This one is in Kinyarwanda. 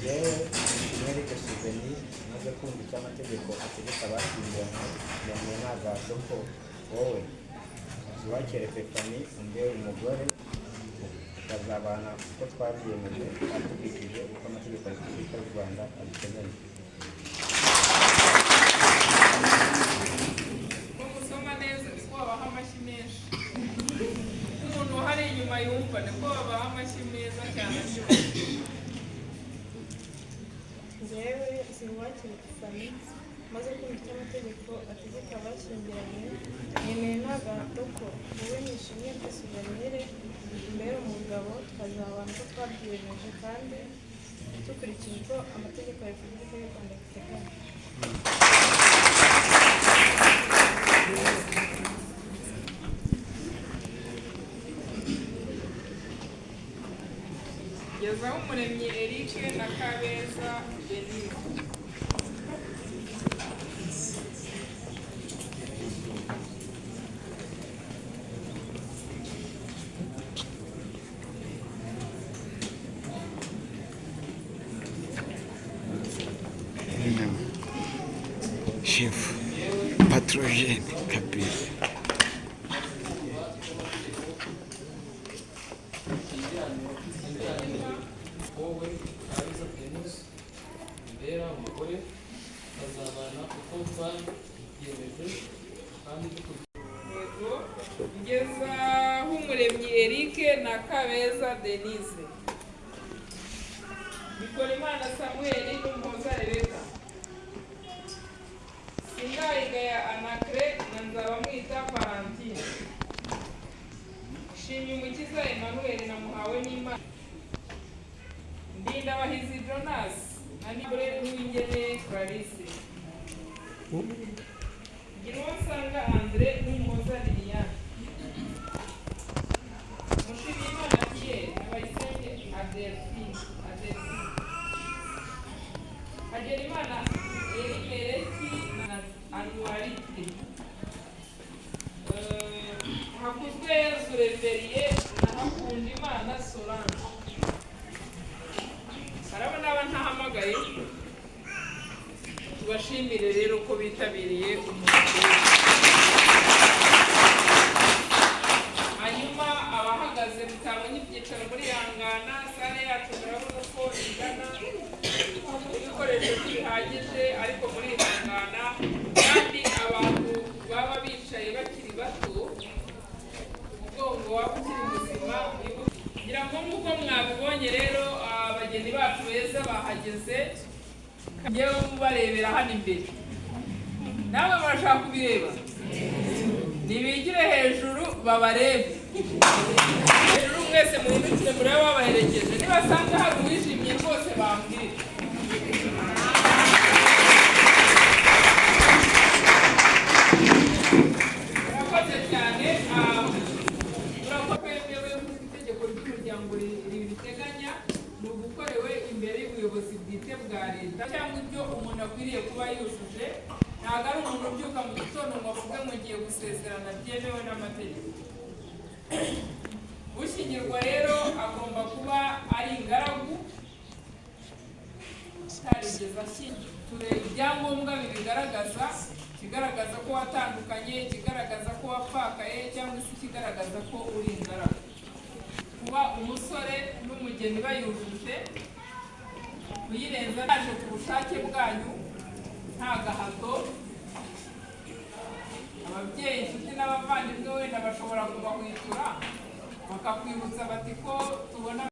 Buratashye Sovuenir Na maze kumva icyo amategeko ategeka abashyingiranywe yamye ntagato ko wowe wakere fanny umbere umugore tukazabana uko twabyiyemeje dukurikije uko amategeko ya Repubulika y'u Rwanda abiteganya. Musoma neza niko babaha amashyi menshi. Umuntu hari inyuma yumva niko babaha amashyi meza cyane. Njyewe wakere fanny maze kumva icyo amategeko ategeka abashyingiranywe yemeye ntagato ko wowe nishimye Sovuenir umbere umugabo tukazabana uko twabyiyemeje kandi dukurikije uko amategeko ya Repubulika y'u Rwanda abiteganya. Gezaho Umuremyi Eric na Kabeza Denise. Chef patrogene kabisa. Wowe Bakoze Amateka mbera umugore bazabana uko twiyemeje kandi Yego. Gezaho Umuremyi Eric na Kabeza Denise. Bikorimana Samuel n'Umuhoza Rebeka. Sindayigaya Anacre na Nzabamwita Valentine. Shimyumukiza Emmanuel na Muhawe n'Imana. Ndindabahizi Jonas na Niborere Uwingene Clarisse. Gironsanga Andre n'Umuhoza Liliane. Mushimiyimana Pierre na Bayisenge Adelphine. Hagerimana Erimereki na Anuarite. Hakuzweyezu Reveriye na Hakundimana Solange. Harabona aba ntahamagaye. Tubashimire rero ko bitabiriye umuhango. Hanyuma abahagaze mutabonye ibyicaro muri yangana sare yacu murabona uko ingana ibikoresho bihagije ariko muri yangana kandi abantu baba bicaye bakiri bato umugongo waba ukiri muzima ngira ngo nk'uko mwabibonye rero abageni bacu beza bahageze ngewe mubarebera hano imbere namwe murashaka kubireba nibigire hejuru babarebe hejuru mwese muhindukire murebe babaherekeje nibasanga hari uwijimye rwose bambwira. Murakoze cyane. Murakoze kwemewe itegeko ry'umuryango ribiteganya ni ugukorewe imbere y'ubuyobozi bwite bwa leta cyangwa ibyo umuntu akwiriye kuba yujuje. Ntabwo ari umuntu ubyuka mu gitondo ngo avuge ngo ngiye gusezerana byemewe n'amategeko. Ushyingirwa rero agomba kuba ari ingaragu utarigeze ashyingirwa. Tureba ibyangombwa bibigaragaza, ikigaragaza ko watandukanye, ikigaragaza ko wapfakaye cyangwa se ikigaragaza ko uri ingaragu. Kuba umusore n'umugeni bayujuje, kuyirenza naje ku bushake bwanyu nta gahato. Ababyeyi, inshuti n'abavandimwe wenda bashobora kubahwitura bakakwibutsa bati ko tubona